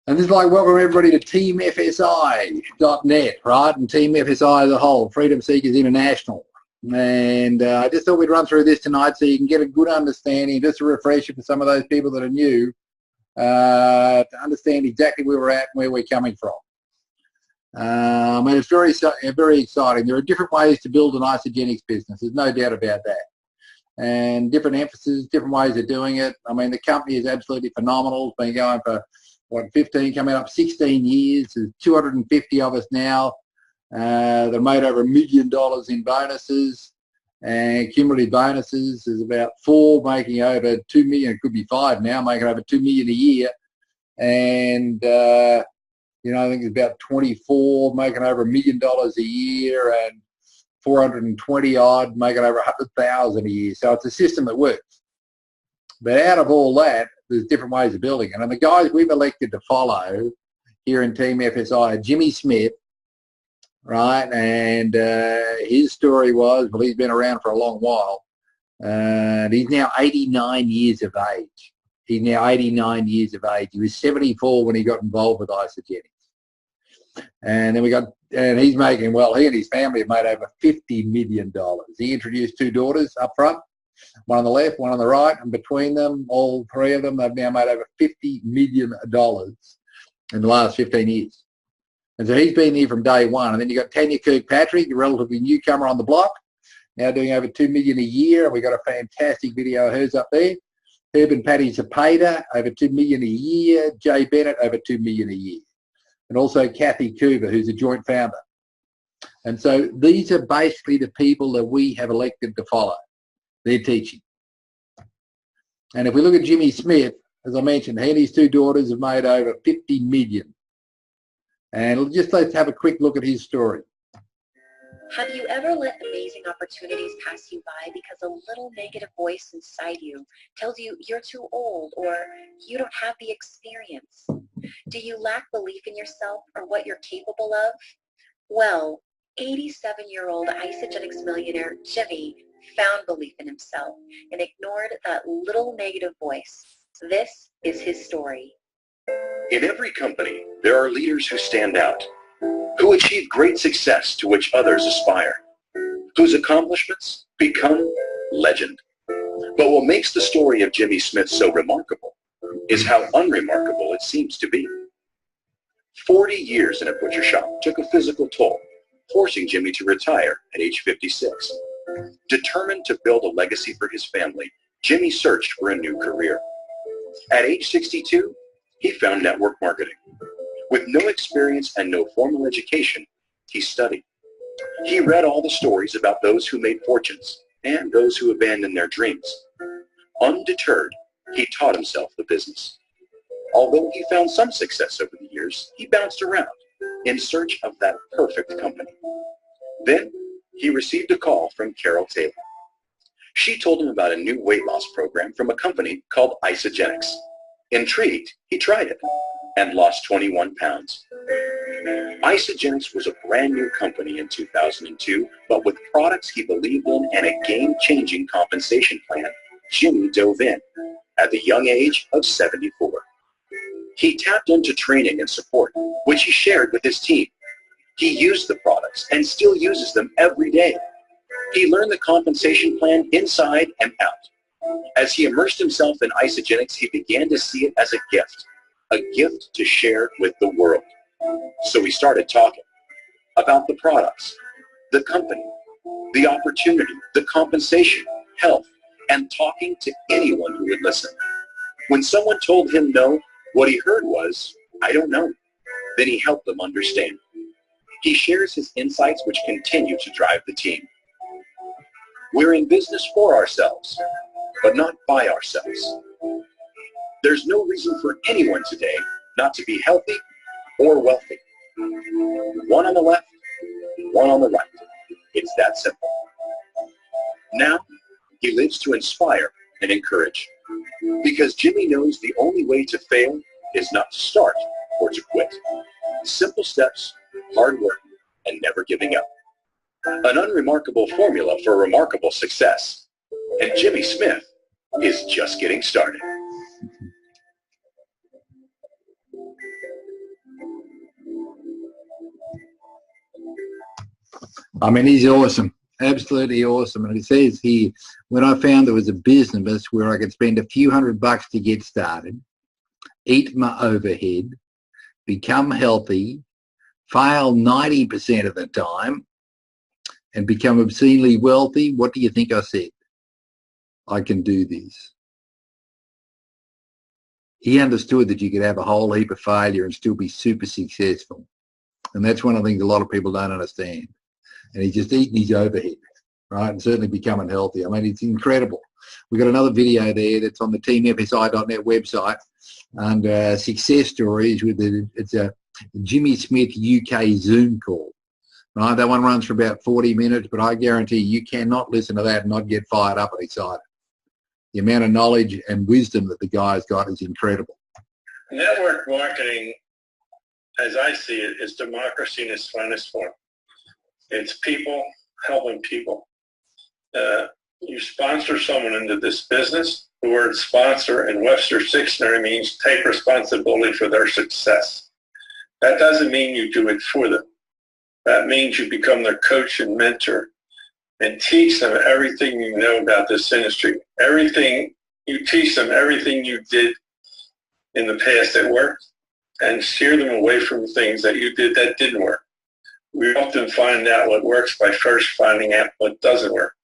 And this is like welcome everybody to TeamFSI.net, right? And TeamFSI as a whole, Freedom Seekers International. And I just thought we'd run through this tonight so you can get a good understanding, just a refresher for some of those people that are new, to understand exactly where we're at and where we're coming from. And it's very exciting. There are different ways to build an isogenics business. There's no doubt about that. And different emphasis, different ways of doing it. I mean, the company is absolutely phenomenal. It's been going for, 15, coming up 16 years. There's 250 of us now. They're made over $1 million in bonuses and cumulative bonuses. There's about 4 making over 2 million. It could be 5 now, making over 2 million a year. And, I think there's about 24 making over $1 million a year and 420 odd making over 100,000 a year. So it's a system that works. But out of all that, there's different ways of building it. And the guys we've elected to follow here in TeamFSI are Jimmy Smith, right? And his story was, well, he's been around for a long while. And he's now 89 years of age. He's now 89 years of age. He was 74 when he got involved with isogenics. And then and he's making, well, he and his family have made over $50 million. He introduced 2 daughters up front, one on the left, one on the right, and between them, all 3 of them, they've now made over $50 million in the last 15 years. And so he's been here from day one. And then you've got Tanya Kirkpatrick, a relatively newcomer on the block, now doing over $2 million a year. And we've got a fantastic video of hers up there. Herb and Patty Zapata, over $2 million a year. Jay Bennett, over $2 million a year. And also Kathy Cooper, who's a joint founder. And so these are basically the people that we have elected to follow. They're teaching. And if we look at Jimmy Smith, as I mentioned, he and his 2 daughters have made over $50 million. And let's have a quick look at his story. Have you ever let amazing opportunities pass you by because a little negative voice inside you tells you you're too old or you don't have the experience? Do you lack belief in yourself or what you're capable of? Well, 87-year-old isogenics millionaire Jimmy found belief in himself and ignored that little negative voice. This is his story. In every company, there are leaders who stand out, who achieve great success to which others aspire, whose accomplishments become legend. But what makes the story of Jimmy Smith so remarkable is how unremarkable it seems to be. 40 years in a butcher shop took a physical toll, forcing Jimmy to retire at age 56. Determined to build a legacy for his family, Jimmy searched for a new career. At age 62, he found network marketing. With no experience and no formal education, he studied. He read all the stories about those who made fortunes and those who abandoned their dreams. Undeterred, he taught himself the business. Although he found some success over the years, he bounced around in search of that perfect company. Then he received a call from Carol Taylor. She told him about a new weight loss program from a company called Isogenics. Intrigued, he tried it and lost 21 pounds. Isogenics was a brand new company in 2002, but with products he believed in and a game-changing compensation plan, Jimmy dove in at the young age of 74. He tapped into training and support, which he shared with his team. He used the products and still uses them every day. He learned the compensation plan inside and out. As he immersed himself in isogenics, he began to see it as a gift to share with the world. So he started talking about the products, the company, the opportunity, the compensation, health, and talking to anyone who would listen. When someone told him no, what he heard was, "I don't know." Then he helped them understand. He shares his insights, which continue to drive the team. We're in business for ourselves, but not by ourselves. There's no reason for anyone today not to be healthy or wealthy. One on the left, one on the right. It's that simple. Now, he lives to inspire and encourage, because Jimmy knows the only way to fail is not to start or to quit. Simple steps, hard work, and never giving up. An unremarkable formula for remarkable success. And Jimmy Smith is just getting started. I mean, he's awesome. Absolutely awesome. And it says here, when I found there was a business where I could spend a few $100 to get started, eat my overhead, become healthy, fail 90% of the time, and become obscenely wealthy, what do you think I said? I can do this. He understood that you could have a whole heap of failure and still be super successful. And that's one of the things a lot of people don't understand. And he's just eating his overhead, right, and certainly becoming healthy. I mean, it's incredible. We've got another video there that's on the TeamFSI.net website under success stories with it's a Jimmy Smith UK Zoom call. Right, that one runs for about 40 minutes, but I guarantee you cannot listen to that and not get fired up and excited. The amount of knowledge and wisdom that the guy's got is incredible. Network marketing, as I see it, is democracy in its finest form. It's people helping people. You sponsor someone into this business. The word sponsor in Webster's dictionary means take responsibility for their success. That doesn't mean you do it for them. That means you become their coach and mentor and teach them everything you know about this industry. You teach them everything you did in the past that worked and steer them away from things that you did that didn't work. We often find out what works by first finding out what doesn't work.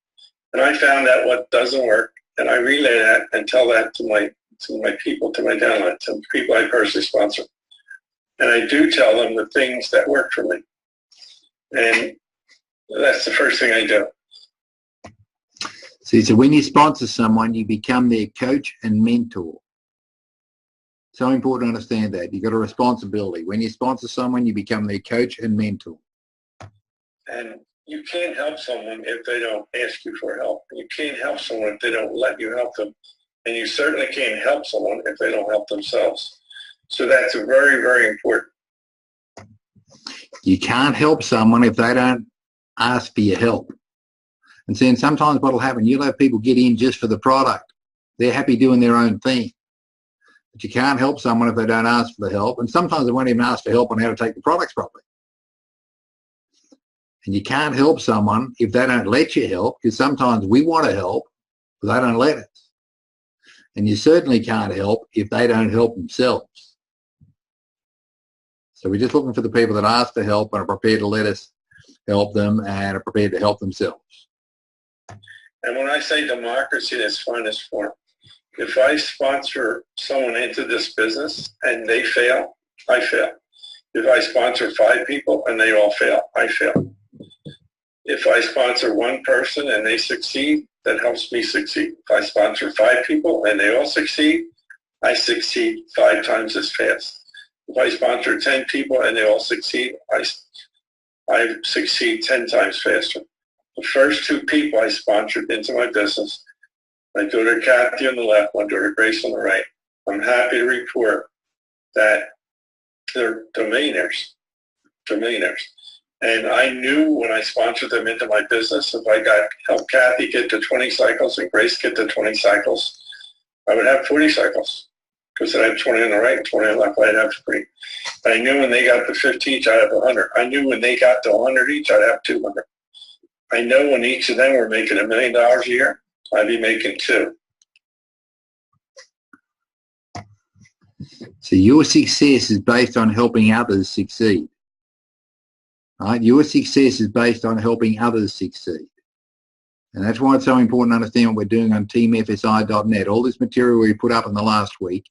And I found out what doesn't work, and I relay that and tell that to my people, to my downline, to the people I personally sponsor. And I do tell them the things that work for me. And that's the first thing I do. See, so when you sponsor someone, you become their coach and mentor. So important to understand that. You've got a responsibility. When you sponsor someone, you become their coach and mentor. And you can't help someone if they don't ask you for help. You can't help someone if they don't let you help them. And you certainly can't help someone if they don't help themselves. So that's very, very important. You can't help someone if they don't ask for your help. And then sometimes what will happen, you'll have people get in just for the product. They're happy doing their own thing. But you can't help someone if they don't ask for the help. And sometimes they won't even ask for help on how to take the products properly. And you can't help someone if they don't let you help, because sometimes we want to help, but they don't let us. And you certainly can't help if they don't help themselves. So we're just looking for the people that ask for help and are prepared to let us help them and are prepared to help themselves. And when I say democracy in its finest form, if I sponsor someone into this business and they fail, I fail. If I sponsor 5 people and they all fail, I fail. If I sponsor one person and they succeed, that helps me succeed. If I sponsor 5 people and they all succeed, I succeed 5 times as fast. If I sponsor 10 people and they all succeed, I succeed 10 times faster. The first 2 people I sponsored into my business, my daughter Kathy on the left, my daughter Grace on the right, I'm happy to report that they're millionaires. They're millionaires. And I knew when I sponsored them into my business, if I helped Kathy get to 20 cycles and Grace get to 20 cycles, I would have 40 cycles. Because I'd have 20 on the right and 20 on the left, I'd have 3. I knew when they got to 50 each, I'd have 100. I knew when they got to 100 each, I'd have 200. I know when each of them were making $1 million a year, I'd be making 2. So your success is based on helping others succeed. Right? Your success is based on helping others succeed. And that's why it's so important to understand what we're doing on TeamFSI.net. All this material we put up in the last week,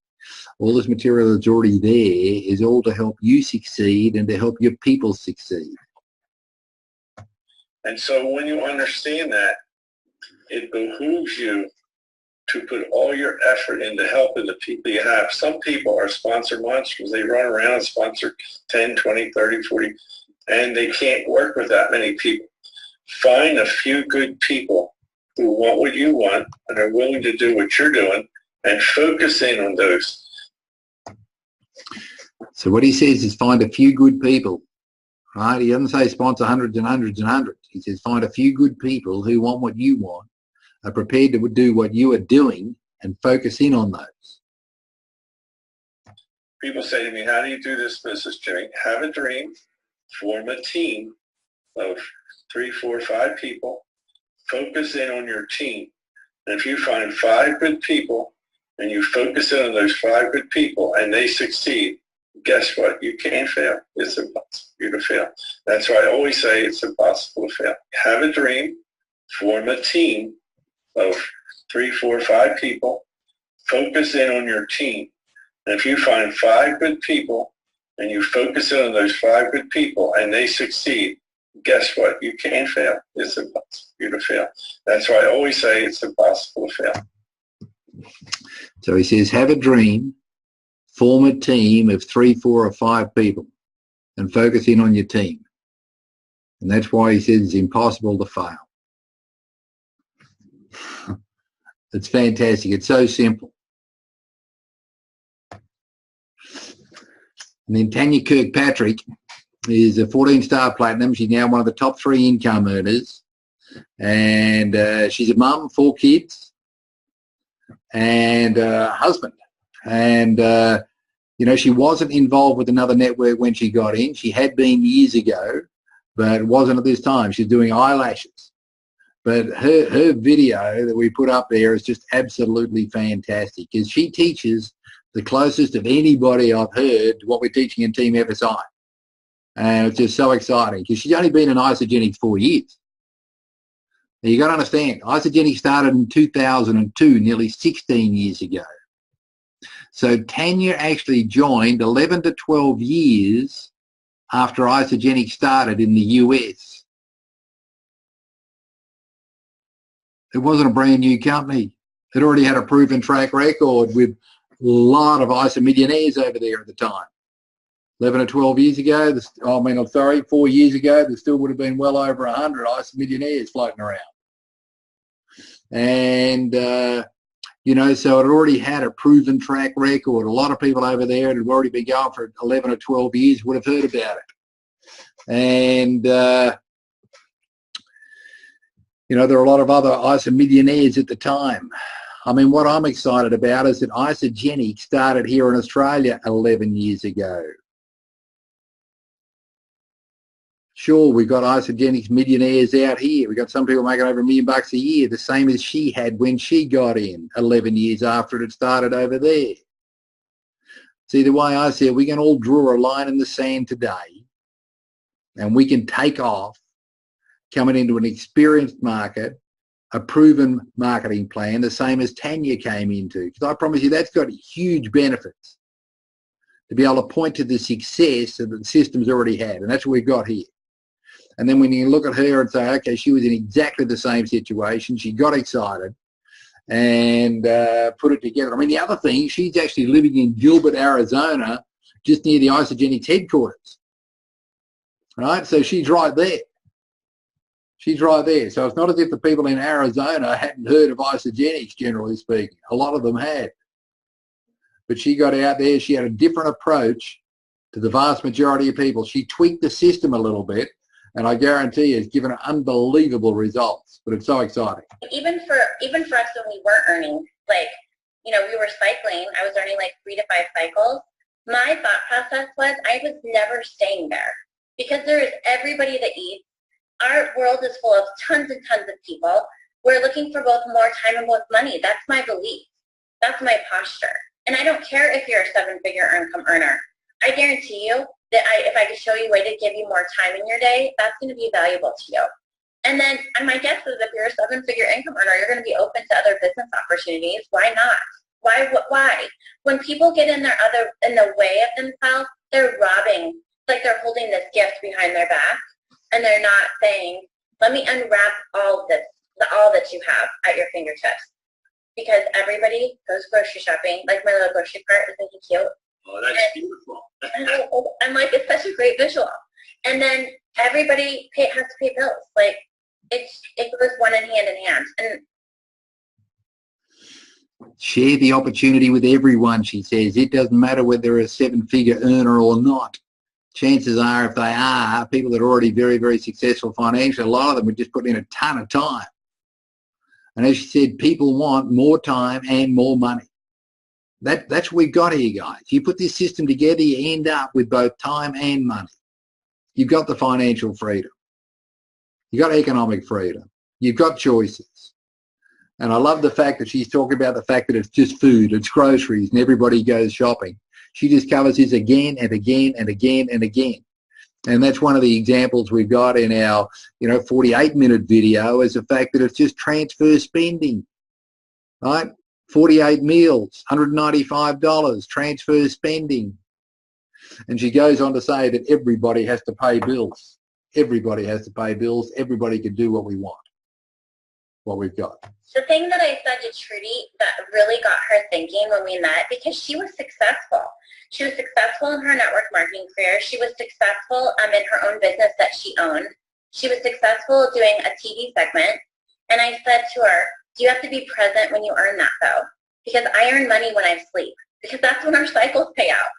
all this material that's already there is all to help you succeed and to help your people succeed. And so when you understand that, it behooves you to put all your effort into helping the people you have. Some people are sponsor monsters. They run around and sponsor 10, 20, 30, 40, and they can't work with that many people. Find a few good people who want what you want and are willing to do what you're doing and focus in on those. So what he says is find a few good people, right? He doesn't say sponsor hundreds and hundreds and hundreds. He says find a few good people who want what you want, are prepared to do what you are doing, and focus in on those. People say to me, how do you do this business, Jimmy? Have a dream, form a team, of 3, 4, 5 people. Focus in on your team. And if you find 5 good people and you focus in on those 5 good people and they succeed, guess what? You can't fail. It's impossible for you to fail. That's why I always say it's impossible to fail. Have a dream, form a team of 3, 4, 5 people. Focus in on your team. And if you find 5 good people and you focus in on those 5 good people and they succeed, guess what? You can't fail. It's impossible for you to fail. That's why I always say it's impossible to fail. So he says, have a dream, form a team of 3, 4 or 5 people and focus in on your team. And that's why he says it's impossible to fail. It's fantastic. It's so simple. And then Tanya Kirkpatrick is a 14-star platinum. She's now one of the top 3 income earners. And she's a mum, 4 kids, and a husband. And, you know, she wasn't involved with another network when she got in. She had been years ago, but it wasn't at this time. She's doing eyelashes. But her video that we put up there is just absolutely fantastic because she teaches the closest of anybody I've heard to what we're teaching in TeamFSI. And it's just so exciting because she's only been in Isogenics 4 years. Now you got to understand, Isogenics started in 2002, nearly 16 years ago. So Tanya actually joined 11 to 12 years after Isogenics started in the US. It wasn't a brand new company. It already had a proven track record with a lot of ISO millionaires over there at the time. 11 or 12 years ago, 4 years ago, there still would have been well over 100 ISO millionaires floating around. And, you know, so it already had a proven track record. A lot of people over there that had already been going for 11 or 12 years would have heard about it. And, you know, there are a lot of other ISO millionaires at the time. I mean, what I'm excited about is that Isogenics started here in Australia 11 years ago. Sure, we've got Isogenics millionaires out here. We've got some people making over $1 million a year, the same as she had when she got in 11 years after it had started over there. See, the way I see it, we can all draw a line in the sand today and we can take off coming into an experienced market, a proven marketing plan, the same as Tanya came into. Because I promise you that's got huge benefits to be able to point to the success that the system's already had. And that's what we've got here. And then when you look at her and say, okay, she was in exactly the same situation, she got excited and put it together. I mean, the other thing, she's actually living in Gilbert, Arizona, just near the Isogenics headquarters. Right? So she's right there. She's right there. So it's not as if the people in Arizona hadn't heard of Isogenics, generally speaking. A lot of them had. But she got out there. She had a different approach to the vast majority of people. She tweaked the system a little bit, and I guarantee you it's given her unbelievable results. But it's so exciting. Even for us when we weren't earning, like, you know, we were cycling. I was earning like 3 to 5 cycles. My thought process was I was never staying there because there is everybody that eats. Our world is full of tons and tons of people. We're looking for both more time and both money. That's my belief. That's my posture. And I don't care if you're a 7-figure income earner. I guarantee you that if I could show you a way to give you more time in your day, that's going to be valuable to you. And then my guess is if you're a 7-figure income earner, you're going to be open to other business opportunities. Why not? Why? When people get in the way of themselves, they're robbing. It's like they're holding this gift behind their back, and they're not saying, let me unwrap all this, all that you have at your fingertips. Because everybody goes grocery shopping. Like my little grocery cart, isn't he cute? Oh, that's beautiful. I'm like, it's such a great visual. And then everybody has to pay bills. Like, it goes one hand in hand. And share the opportunity with everyone, she says. It doesn't matter whether they're a 7-figure earner or not. Chances are, if they are, people that are already very, very successful financially, a lot of them would just put in a ton of time. And as she said, people want more time and more money. That's what we've got here, guys. You put this system together, you end up with both time and money. You've got the financial freedom. You've got economic freedom. You've got choices. And I love the fact that she's talking about the fact that it's just food, it's groceries, and everybody goes shopping. She just covers this again and again and again and again. And that's one of the examples we've got in our, 48-minute video, is the fact that it's just transfer spending, right? 48 meals, $195, transfer spending. And she goes on to say that everybody has to pay bills. Everybody has to pay bills. Everybody can do what we want, what we've got. The thing that I said to Trudy that really got her thinking when we met, because she was successful. She was successful in her network marketing career. She was successful in her own business that she owned. She was successful doing a TV segment. And I said to her, do you have to be present when you earn that, though? Because I earn money when I sleep, because that's when our cycles pay out.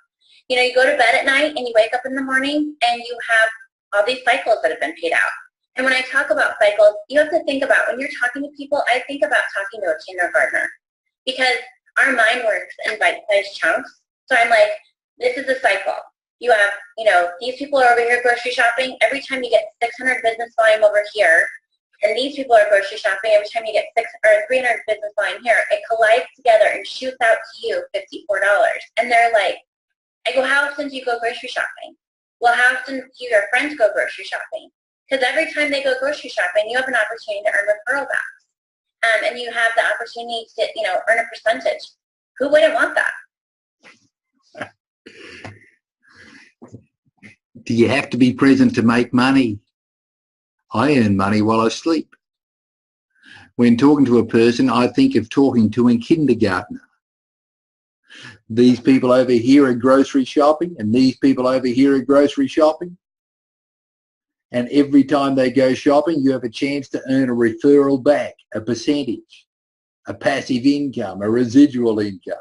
You know, you go to bed at night and you wake up in the morning and you have all these cycles that have been paid out. And when I talk about cycles, you have to think about, when you're talking to people, I think about talking to a kindergartner, because our mind works in bite-sized chunks. So I'm like, this is a cycle. You have, these people are over here grocery shopping. Every time you get 600 business volume over here, and these people are grocery shopping. Every time you get 300 business volume here, it collides together and shoots out to you $54. And they're like, I go, how often do you go grocery shopping? Well, how often do your friends go grocery shopping? Because every time they go grocery shopping, you have an opportunity to earn referral backs. And you have the opportunity to, earn a percentage. Who wouldn't want that? Do you have to be present to make money? I earn money while I sleep. When talking to a person, I think of talking to a kindergartner. These people over here are grocery shopping, and these people over here are grocery shopping. And every time they go shopping, you have a chance to earn a referral back, a percentage, a passive income, a residual income.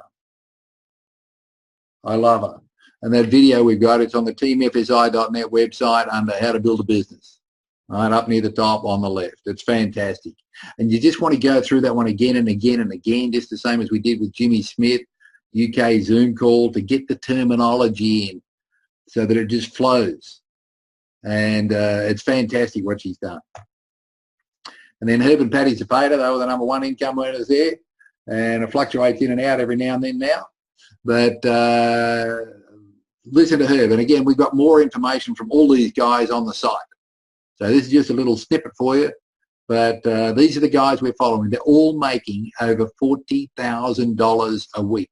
I love it. And that video we've got, it's on the teamfsi.net website under how to build a business. Right up near the top on the left. It's fantastic. And you just want to go through that one again and again and again, just the same as we did with Jimmy Smith, UK Zoom call, to get the terminology in so that it just flows. And it's fantastic what she's done. And then Herb and Patty Zapata, they were the number one income earners there. And it fluctuates in and out every now and then now. But listen to Herb. And again, we've got more information from all these guys on the site. So this is just a little snippet for you, but these are the guys we're following. They're all making over $40,000 a week.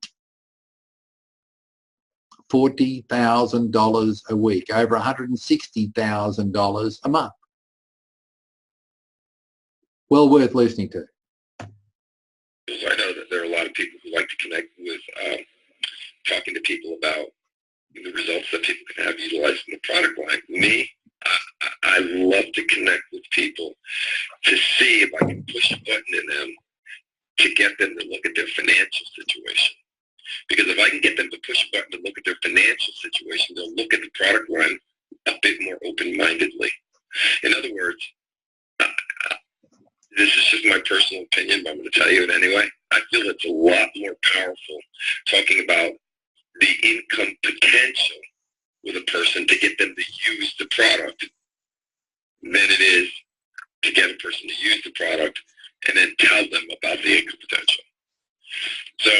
$40,000 a week, over $160,000 a month. Well worth listening to. I know that there are a lot of people who like to connect with talking to people about the results that people can have utilizing the product line. Me, I love to connect with people to see if I can push a button in them to get them to look at their financial situation. Because if I can get them to push a button to look at their financial situation, they'll look at the product line a bit more open-mindedly. In other words, this is just my personal opinion, but I'm going to tell you it anyway. I feel it's a lot more powerful talking about the income potential with a person to get them to use the product than it is to get a person to use the product and then tell them about the income potential. So,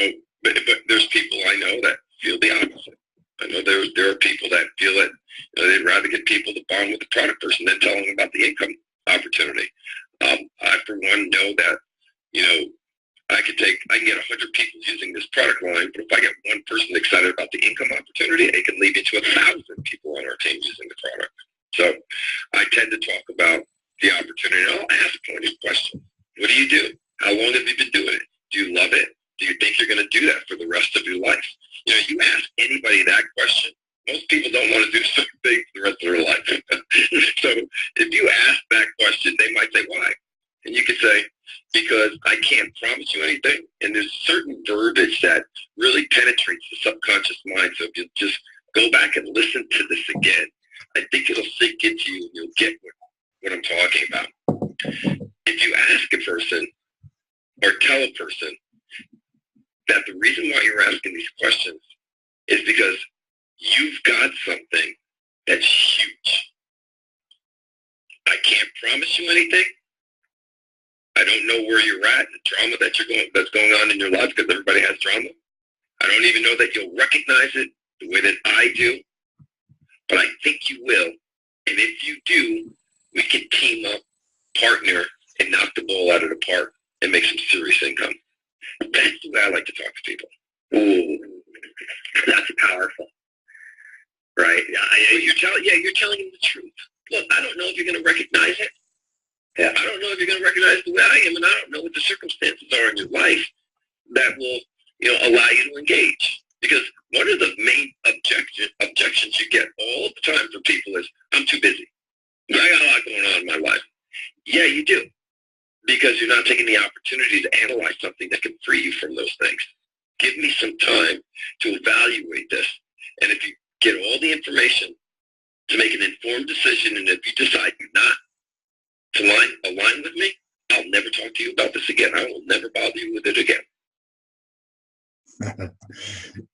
but there's people I know that feel the opposite. I know there are people that feel that they'd rather get people to bond with the product person than tell them about the income opportunity. I, for one, know that, I can get 100 people using this product line, but if I get one person excited about the income opportunity, it can lead me to 1,000 people on our team using the product. So I tend to talk about the opportunity. I'll ask pointed questions. What do you do? How long have you been doing it? Do you love it? Do you think you're going to do that for the rest of your life? You ask anybody that question, most people don't want to do something for the rest of their life. So if you ask that question, they might say, why? And you could say, because I can't promise you anything. And there's certain verbiage that really penetrates the subconscious mind. So if you just go back and listen to this again, I think it'll sink into you and you'll get what I'm talking about. If you ask a person or tell a person that the reason why you're asking these questions is because you've got something that's huge. I can't promise you anything. I don't know where you're at, the drama that's going on in your life, because everybody has drama. I don't even know that you'll recognize it the way that I do, but I think you will. And if you do, we can team up, partner, and knock the ball out of the park and make some serious income. That's the way I like to talk to people. Ooh, that's powerful, right? You're telling them the truth. Look, I don't know if you're going to recognize it. Yeah. I don't know if you're going to recognize the way I am, and I don't know what the circumstances are in your life that will, allow you to engage. Because one of the main objections you get all the time from people is, I'm too busy. I got a lot going on in my life. Yeah, you do. Because you're not taking the opportunity to analyze something that can free you from those things. Give me some time to evaluate this. And if you get all the information to make an informed decision, and if you decide you're not to align with me, I'll never talk to you about this again. I will never bother you with it again.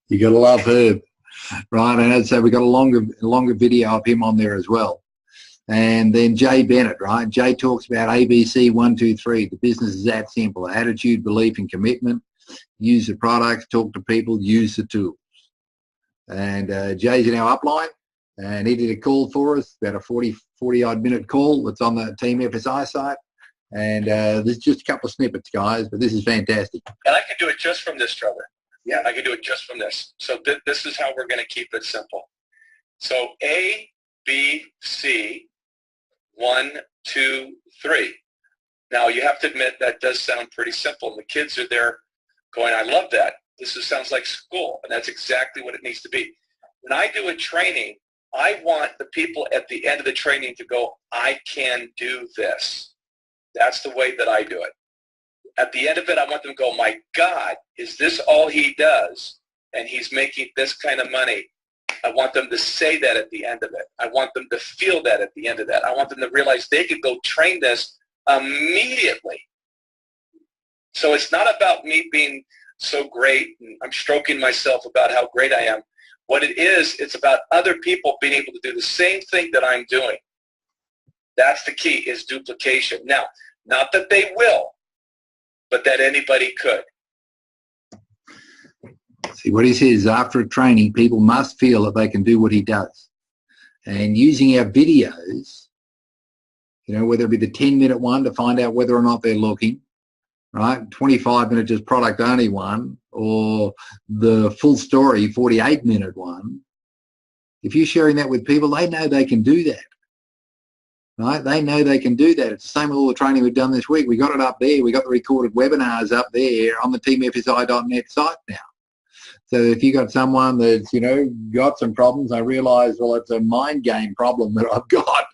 You got to love Herb, right? And so we got a longer video of him on there as well. And then Jay Bennett, right? Jay talks about ABC 1, 2, 3. The business is that simple: attitude, belief, and commitment. Use the products, talk to people, use the tools. And Jay's in our upline, and he did a call for us, about a 40 odd minute call. It's on the TeamFSI site. And there's just a couple of snippets, guys, but this is fantastic. And I can do it just from this, Trevor. Yeah, I can do it just from this. So this is how we're going to keep it simple. So A, B, C, 1, 2, 3. Now, you have to admit that does sound pretty simple. And the kids are there going, I love that. This sounds like school. And that's exactly what it needs to be. When I do a training, I want the people at the end of the training to go, I can do this. That's the way that I do it. At the end of it, I want them to go, my God, is this all he does? And he's making this kind of money. I want them to say that at the end of it. I want them to feel that at the end of that. I want them to realize they could go train this immediately. So it's not about me being so great and I'm stroking myself about how great I am. What it is, it's about other people being able to do the same thing that I'm doing. That's the key, is duplication. Now, not that they will, but that anybody could. See, what he says, after a training, people must feel that they can do what he does. And using our videos, whether it be the 10-minute one to find out whether or not they're looking, right? 25-minute just product-only one, or the full story 48-minute one. If you're sharing that with people, they know they can do that. Right? They know they can do that. It's the same with all the training we've done this week. We got it up there. We got the recorded webinars up there on the teamfsi.net site now. So if you got someone that's, got some problems, I realize, well, it's a mind game problem that I've got.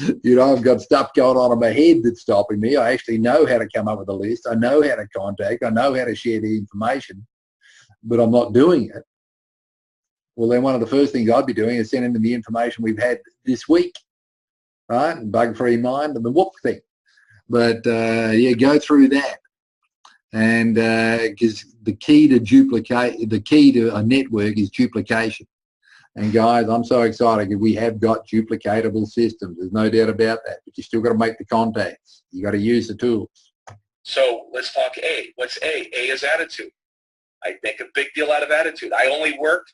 I've got stuff going on in my head that's stopping me. I actually know how to come up with a list. I know how to contact. I know how to share the information, but I'm not doing it. Well, then one of the first things I'd be doing is sending them the information we've had this week. Right, bug-free mind and the whoop thing, but go through that, and because the key to a network is duplication. And guys, I'm so excited because we have got duplicatable systems. There's no doubt about that, but you still got to make the contacts. You got to use the tools. So let's talk A. What's A? A is attitude. I make a big deal out of attitude. I only work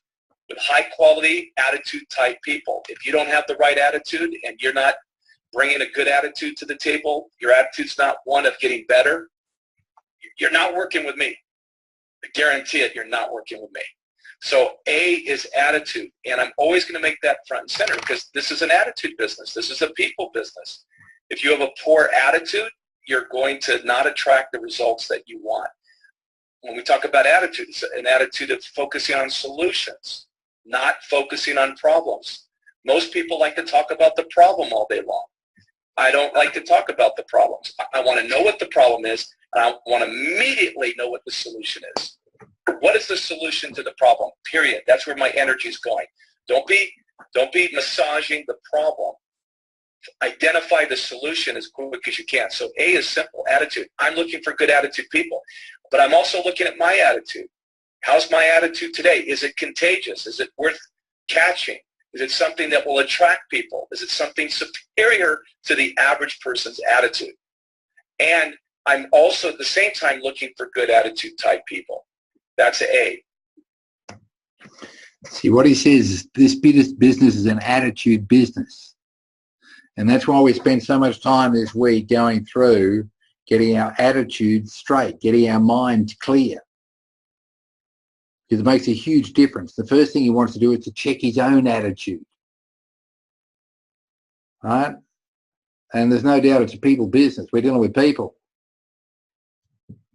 with high-quality attitude-type people. If you don't have the right attitude and you're not bringing a good attitude to the table, your attitude's not one of getting better, you're not working with me. I guarantee it, you're not working with me. So A is attitude, and I'm always going to make that front and center because this is an attitude business. This is a people business. If you have a poor attitude, you're going to not attract the results that you want. When we talk about attitude, it's an attitude of focusing on solutions, not focusing on problems. Most people like to talk about the problem all day long. I don't like to talk about the problems. I want to know what the problem is, and I want to immediately know what the solution is. What is the solution to the problem? Period. That's where my energy is going. Don't be massaging the problem. Identify the solution as quick as you can. So A is simple, attitude. I'm looking for good attitude people, but I'm also looking at my attitude. How's my attitude today? Is it contagious? Is it worth catching? Is it something that will attract people? Is it something superior to the average person's attitude? And I'm also at the same time looking for good attitude type people. That's A. See, what he says is this business is an attitude business. And that's why we spent so much time this week going through getting our attitudes straight, getting our minds clear. Because it makes a huge difference. The first thing he wants to do is to check his own attitude. Right? And there's no doubt it's a people business. We're dealing with people.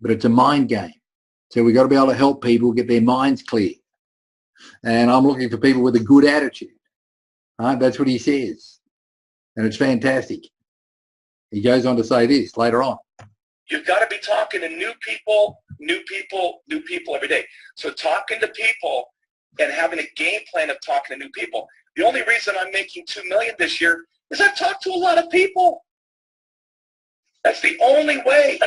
But it's a mind game. So we've got to be able to help people get their minds clear. And I'm looking for people with a good attitude. Right? That's what he says. And it's fantastic. He goes on to say this later on. You've got to be talking to new people every day. So talking to people and having a game plan of talking to new people. The only reason I'm making $2 million this year is I've talked to a lot of people. That's the only way.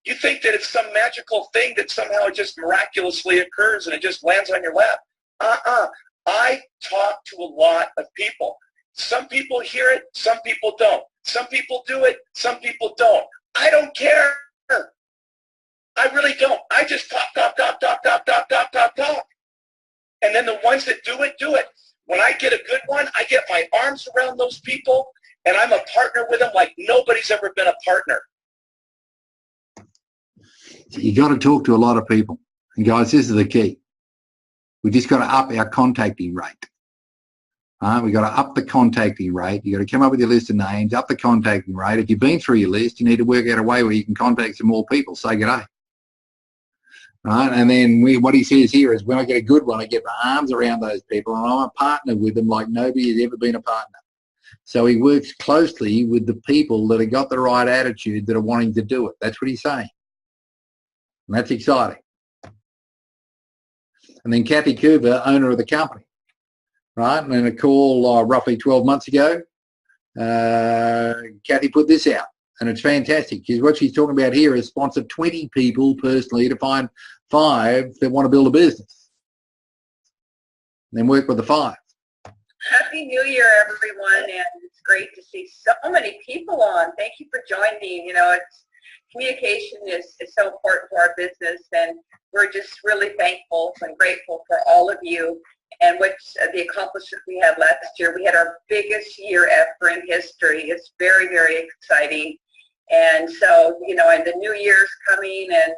You think that it's some magical thing that somehow it just miraculously occurs and it just lands on your lap. I talk to a lot of people. Some people hear it, some people don't. Some people do it, some people don't. I don't care. I really don't. I just talk. And then the ones that do it, do it. When I get a good one, I get my arms around those people, and I'm a partner with them like nobody's ever been a partner. You got to talk to a lot of people. And guys, this is the key. We just got to up our contacting rate. We got to up the contacting rate. You got to come up with your list of names, up the contacting rate. If you've been through your list, you need to work out a way where you can contact some more people. Say good day. Right? And then what he says here is when I get a good one, I get my arms around those people and I'm a partner with them like nobody has ever been a partner. So he works closely with the people that have got the right attitude that are wanting to do it. That's what he's saying. And that's exciting. And then Kathy Cooper, owner of the company, right? And in a call roughly 12 months ago, Kathy put this out. And it's fantastic because what she's talking about here is sponsor 20 people personally to find 5 that want to build a business. And then work with the 5. Happy New Year, everyone. And it's great to see so many people on. Thank you for joining. You know, communication is so important to our business, and we're just really thankful and grateful for all of you and what the accomplishment we had last year. We had our biggest year ever in history. It's very, very exciting. And so, you know, and the new year's coming and,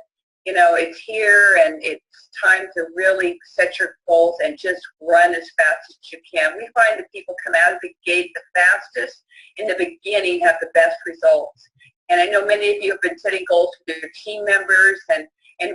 you know, it's here and it's time to really set your goals and just run as fast as you can. We find that people come out of the gate the fastest in the beginning have the best results. And I know many of you have been setting goals with your team members and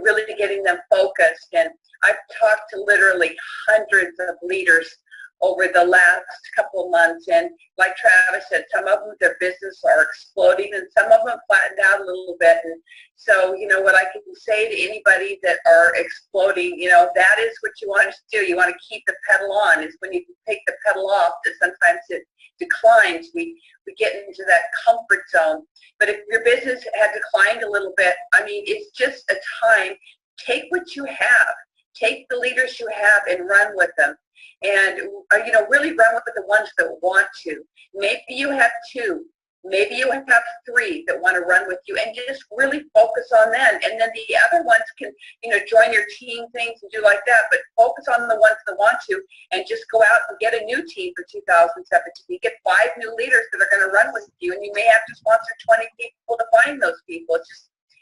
really getting them focused. And I've talked to literally hundreds of leaders over the last couple of months. And like Travis said, some of them, their business are exploding and some of them flattened out a little bit. And so, you know, what I can say to anybody that are exploding, you know, that is what you want to do. You want to keep the pedal on. Is when you take the pedal off that sometimes it declines. We get into that comfort zone. But if your business had declined a little bit, I mean, it's just a time. Take what you have. Take the leaders you have and run with them. And, you know, really run with the ones that want to. Maybe you have 2. Maybe you have 3 that want to run with you, and just really focus on them. And then the other ones can, you know, join your team things and do like that. But focus on the ones that want to, and just go out and get a new team for 2017. Get 5 new leaders that are going to run with you, and you may have to sponsor 20 people to find those people.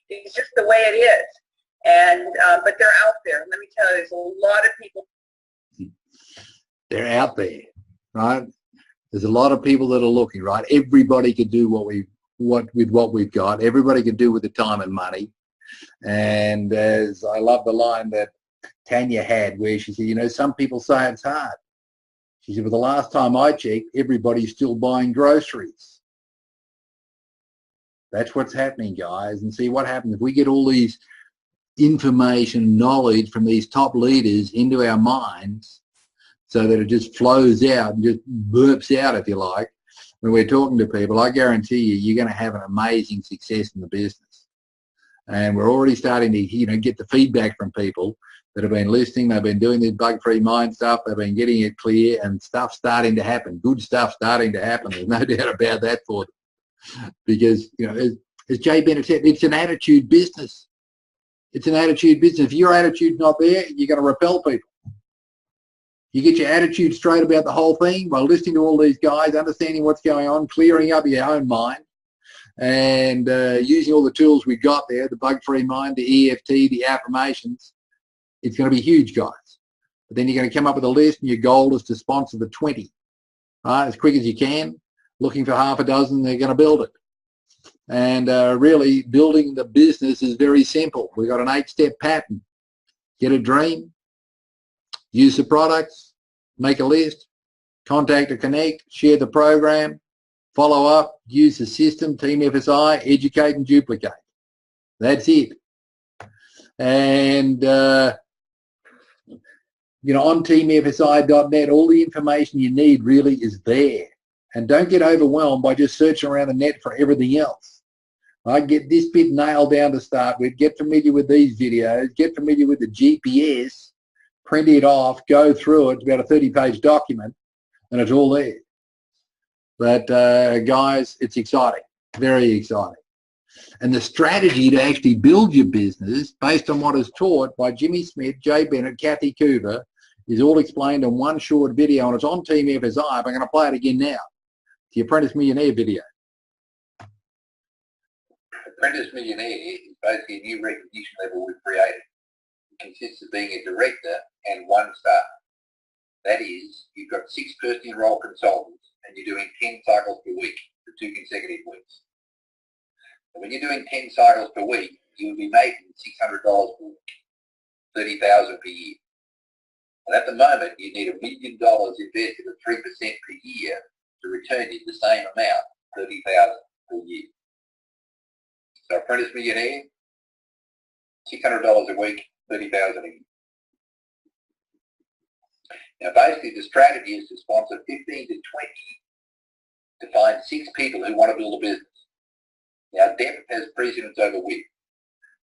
It's just the way it is. And but they're out there. Let me tell you, there's a lot of people. They're out there, right? There's a lot of people that are looking, right? Everybody can do with what we've got. Everybody can do with the time and money. And as I love the line that Tanya had where she said, you know, some people say it's hard. She said, but the last time I checked, everybody's still buying groceries. That's what's happening, guys. And see what happens if we get all these information, knowledge from these top leaders into our minds, so that it just flows out and just burps out, if you like, when we're talking to people. I guarantee you, you're going to have an amazing success in the business. And we're already starting to, get the feedback from people that have been listening. They've been doing this bug-free mind stuff. They've been getting it clear, and stuff starting to happen. Good stuff starting to happen. There's no doubt about that for them. Because, as Jay Bennett said, it's an attitude business. It's an attitude business. If your attitude's not there, you're going to repel people. You get your attitude straight about the whole thing by listening to all these guys, understanding what's going on, clearing up your own mind, and using all the tools we've got there, the bug-free mind, the EFT, the affirmations. It's going to be huge, guys. But then you're going to come up with a list, and your goal is to sponsor the 20, right, as quick as you can, looking for half a dozen. They're going to build it. And really, building the business is very simple. We've got an 8-step pattern. Get a dream, use the products, make a list, contact or connect, share the program, follow up, use the system, TeamFSI, educate and duplicate. That's it. And, on teamfsi.net, all the information you need really is there. And don't get overwhelmed by just searching around the net for everything else. Get this bit nailed down to start with, get familiar with these videos, get familiar with the GPS, print it off, go through it. It's about a 30-page document, and it's all there. But, guys, it's exciting, very exciting. And the strategy to actually build your business based on what is taught by Jimmy Smith, Jay Bennett, Kathy Coover is all explained in one short video, and it's on TeamFSI. I'm going to play it again now. The Apprentice Millionaire video. Apprentice Millionaire is basically a new recognition level we've created. It consists of being a director and 1 star. That is, you've got 6 personally enrolled consultants and you're doing 10 cycles per week for 2 consecutive weeks. And when you're doing 10 cycles per week, you'll be making $600 per week, $30,000 per year. And at the moment, you need $1 million invested at 3% per year to return you the same amount, $30,000 per year. So Apprentice Millionaire, $600 a week, $30,000 a year. Now basically the strategy is to sponsor 15 to 20 to find 6 people who want to build a business. Now depth has precedence over width.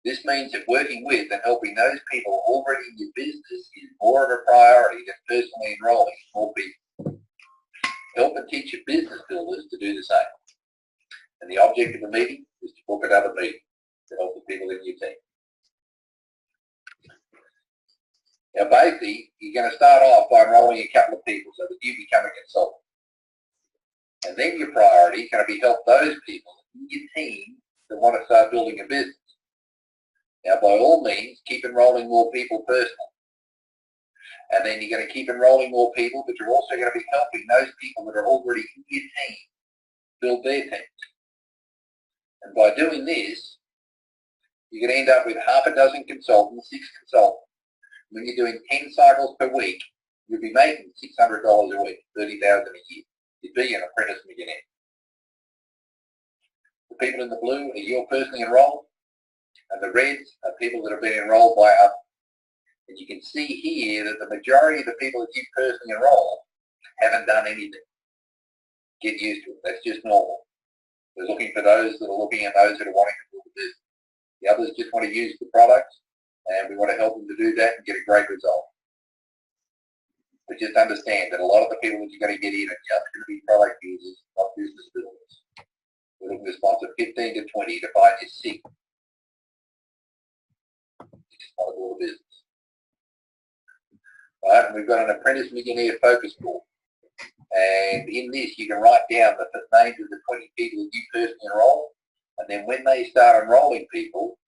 This means that working with and helping those people already in your business is more of a priority than personally enrolling more people. Help and teach your business builders to do the same. And the object of the meeting is to book another meeting to help the people in your team. Now basically, you're going to start off by enrolling a couple of people so that you become a consultant. And then your priority is going to be help those people in your team that want to start building a business. Now by all means, keep enrolling more people personally. And then you're going to keep enrolling more people, but you're also going to be helping those people that are already in your team build their teams. And by doing this, you're going to end up with half a dozen consultants, 6 consultants. When you're doing 10 cycles per week, you'll be making $600 a week, $30,000 a year. You'd be an apprentice millionaire. The people in the blue are your personally enrolled, and the reds are people that have been enrolled by others. And you can see here that the majority of the people that you personally enroll haven't done anything. Get used to it. That's just normal. We're looking for those that are looking and those that are wanting to build a business. The others just want to use the products, and we want to help them to do that and get a great result. But just understand that a lot of the people that you're going to get in are just going to be product users, not business builders. We're looking to sponsor 15 to 20 to find you 6. You just want to build a business. Right, and we've got an Apprentice Millionaire focus board. And in this, you can write down the names of the 20 people that you personally enroll. And then when they start enrolling people,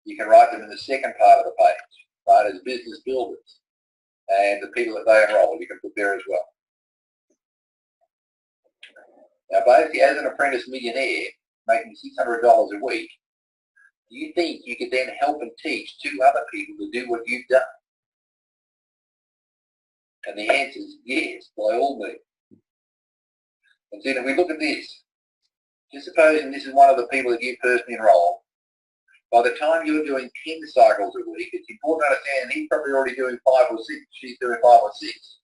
you can write them in the second part of the page, right, as business builders. And the people that they enroll, you can put there as well. Now, basically, as an apprentice millionaire, making $600 a week, do you think you could then help and teach 2 other people to do what you've done? And the answer is yes, by all means. And then if we look at this, just supposing this is one of the people that you personally enroll, by the time you're doing 10 cycles a week, it's important to understand he's probably already doing 5 or 6, she's doing 5 or 6.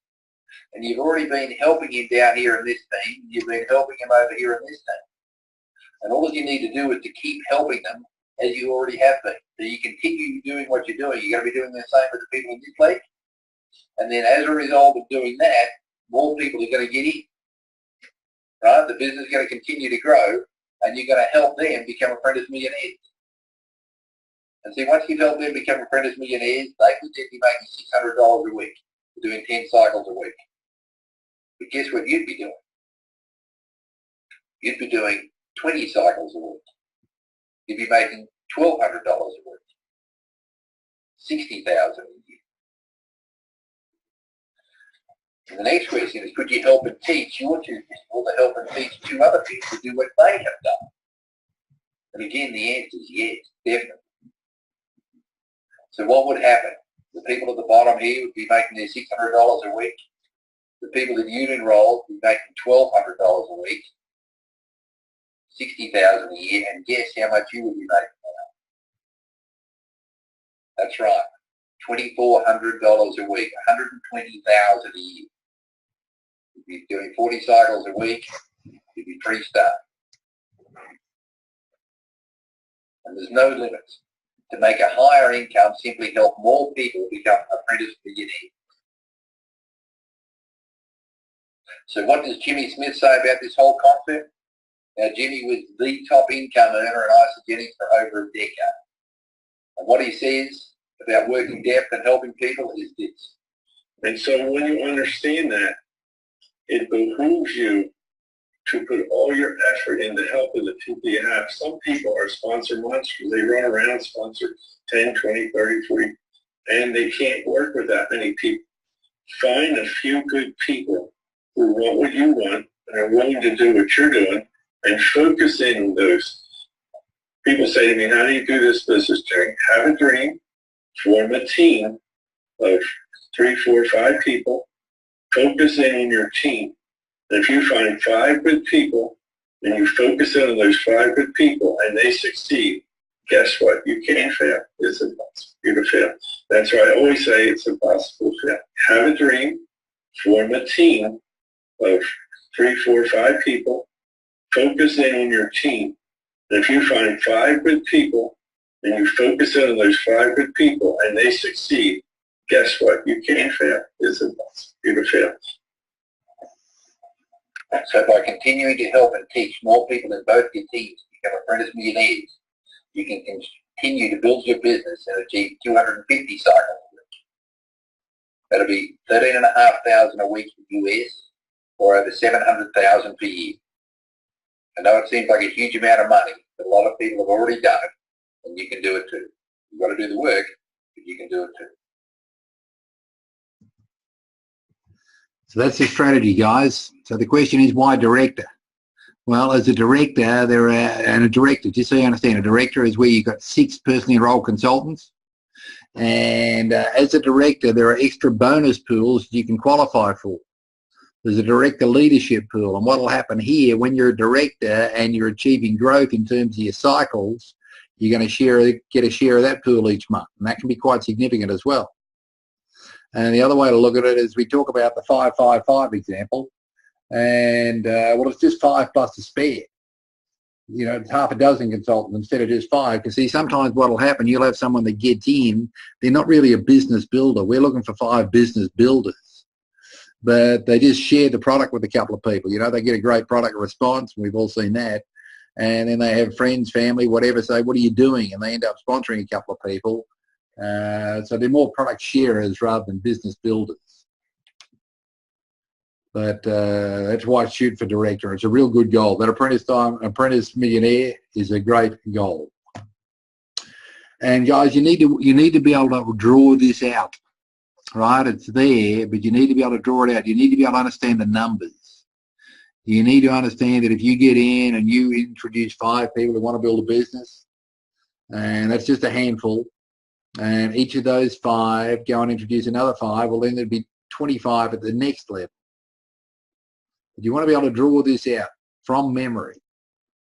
And you've already been helping him down here in this team, you've been helping him over here in this team. And all that you need to do is to keep helping them as you already have been. So you continue doing what you're doing. You're going to be doing the same with the people in this league. And then as a result of doing that, more people are going to get in. Right? The business is going to continue to grow, and you're going to help them become apprentice millionaires. And see, once you've helped them become apprentice millionaires, they could be making $600 a week for doing 10 cycles a week. But guess what you'd be doing? You'd be doing 20 cycles a week. You'd be making $1,200 a week. $60,000 a year. And the next question is, could you help and teach your two people to help and teach two other people to do what they have done? And again, the answer is yes, definitely. So what would happen? The people at the bottom here would be making their $600 a week. The people that you'd enroll would be making $1,200 a week, $60,000 a year, and guess how much you would be making now? That's right, $2,400 a week, $120,000 a year. You'd be doing 40 cycles a week, you'd be pre-star. And there's no limits. To make a higher income, simply help more people become apprentice millionaires. So what does Jimmy Smith say about this whole concept? Now, Jimmy was the top income earner in Isogenics for over a decade. And what he says about working depth and helping people is this. And so when you understand that, it behooves you to put all your effort into helping the people you have. Some people are sponsor monsters. They run around, sponsor 10, 20, 30, 40, and they can't work with that many people. Find a few good people who want what you want and are willing to do what you're doing, and focus in on those. People say to me, how do you do this business, Jerry? Have a dream, form a team of 3, 4, 5 people, focus in on your team. And if you find 5 good people and you focus in on those 5 good people and they succeed, guess what? You can't fail. It's impossible for you to fail. That's why I always say it's impossible to fail. Have a dream, form a team of 3, 4, 5 people, focus in on your team. And if you find 5 good people and you focus in on those 5 good people and they succeed, guess what? You can't fail. It's impossible for you to fail. So by continuing to help and teach more people in both your teams to become apprentice millionaires, you can continue to build your business and achieve 250 cycles a week. That'll be $13,500 a week in the US, or over $700,000 per year. I know it seems like a huge amount of money, but a lot of people have already done it, and you can do it too. You've got to do the work, but you can do it too. So that's the strategy, guys. So the question is, why director? Well, as a director, and a director, just so you understand, a director is where you've got 6 personally enrolled consultants. And as a director, there are extra bonus pools you can qualify for. There's a director leadership pool. And what will happen here, when you're a director and you're achieving growth in terms of your cycles, you're going to get a share of that pool each month. And that can be quite significant as well. And the other way to look at it is we talk about the 5-5-5 example. And, well, it's just 5 plus a spare. You know, it's half a dozen consultants instead of just 5. Because, see, sometimes what will happen, you'll have someone that gets in, they're not really a business builder. We're looking for 5 business builders. But they just share the product with a couple of people. You know, they get a great product response. We've all seen that. And then they have friends, family, whatever, say, what are you doing? And they end up sponsoring a couple of people. So they're more product sharers rather than business builders. But that's why I shoot for director. It's a real good goal. That apprentice millionaire is a great goal. And guys, you need to be able to draw this out. Right? It's there, but you need to be able to draw it out. You need to be able to understand the numbers. You need to understand that if you get in and you introduce 5 people who want to build a business, and that's just a handful, and each of those 5 go and introduce another 5, well, then there'd be 25 at the next level. But you want to be able to draw this out from memory,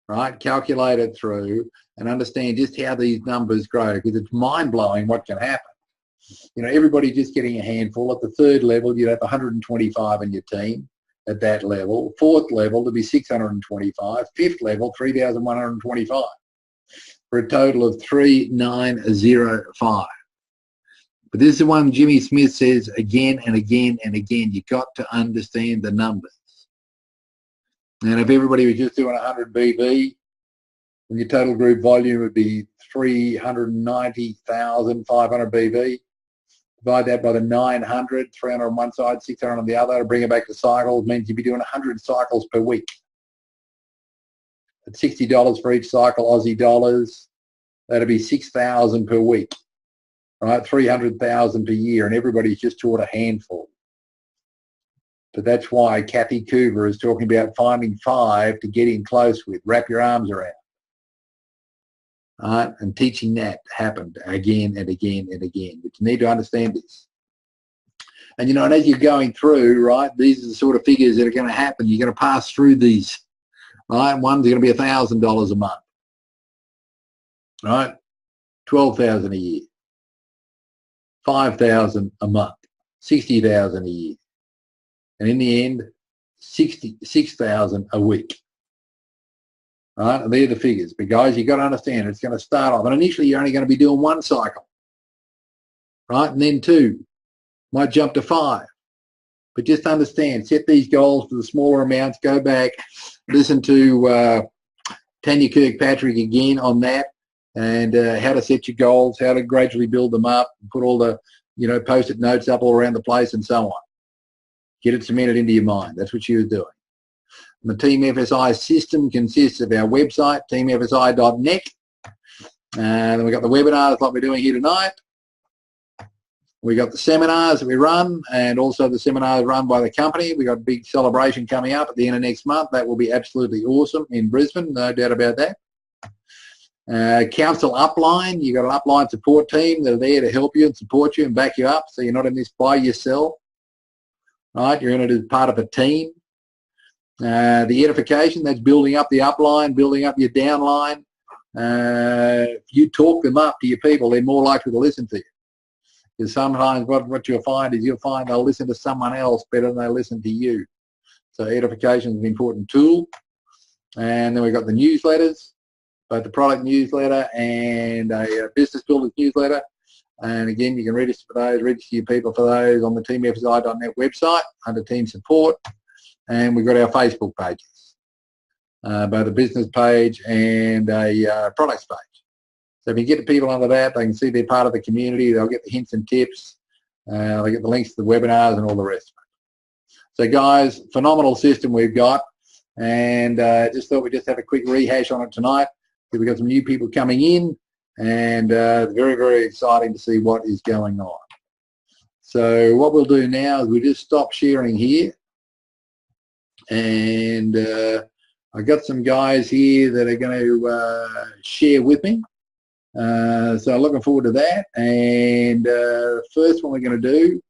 right? Calculate it through and understand just how these numbers grow, because it's mind-blowing what can happen. You know, everybody just getting a handful. At the 3rd level, you'd have 125 in your team at that level. 4th level, to be 625. 5th level, 3,125. for a total of 3905. But this is the one Jimmy Smith says again and again and again. You got to understand the numbers. And if everybody was just doing 100 BV, then your total group volume would be 390,500 BV. Divide that by the 900, 300 on one side, 600 on the other, bring it back to cycles, means you'd be doing 100 cycles per week. At $60 for each cycle, Aussie dollars, that'd be 6,000 per week, right? 300,000 per year, and everybody's just taught a handful. But that's why Kathy Coover is talking about finding 5 to get in close with, wrap your arms around. Right? And teaching that happened again and again and again. But you need to understand this. And, you know, and as you're going through, right, these are the sort of figures that are going to happen. You're going to pass through these, right? One's going to be $1,000 a month, right? 12,000 a year, 5,000 a month, 60,000 a year. And in the end, 66,000 a week. Right? And they're the figures. But guys, you've got to understand, it's going to start off. And initially, you're only going to be doing 1 cycle. Right? And then 2. Might jump to 5. But just understand, set these goals for the smaller amounts. Go back, listen to Tanya Kirkpatrick again on that, and how to set your goals, how to gradually build them up, put all the, you know, post-it notes up all around the place and so on. Get it cemented into your mind. That's what she was doing. And the TeamFSI system consists of our website, teamfsi.net. And then we've got the webinars like we're doing here tonight. We've got the seminars that we run, and also the seminars run by the company. We've got a big celebration coming up at the end of next month. That will be absolutely awesome in Brisbane, no doubt about that. Council Upline, you've got an upline support team that are there to help you and support you and back you up, so you're not in this by yourself. Right, you're in it as part of a team. The edification, that's building up the upline, building up your downline. If you talk them up to your people, they're more likely to listen to you. Because sometimes what you'll find is they'll listen to someone else better than they listen to you. So edification is an important tool. And then we've got the newsletters, both the product newsletter and a business builders newsletter. And again, you can register for those, register your people for those on the teamfsi.net website under team support. And we've got our Facebook pages, both a business page and a products page. So if you get the people under that, they can see they're part of the community. They'll get the hints and tips. They'll get the links to the webinars and all the rest of it. So guys, phenomenal system we've got. And just thought we'd just have a quick rehash on it tonight. We've got some new people coming in. And very, very exciting to see what is going on. So what we'll do now is we'll just stop sharing here. And I got some guys here that are going to share with me. So I'm looking forward to that. And first one we're going to do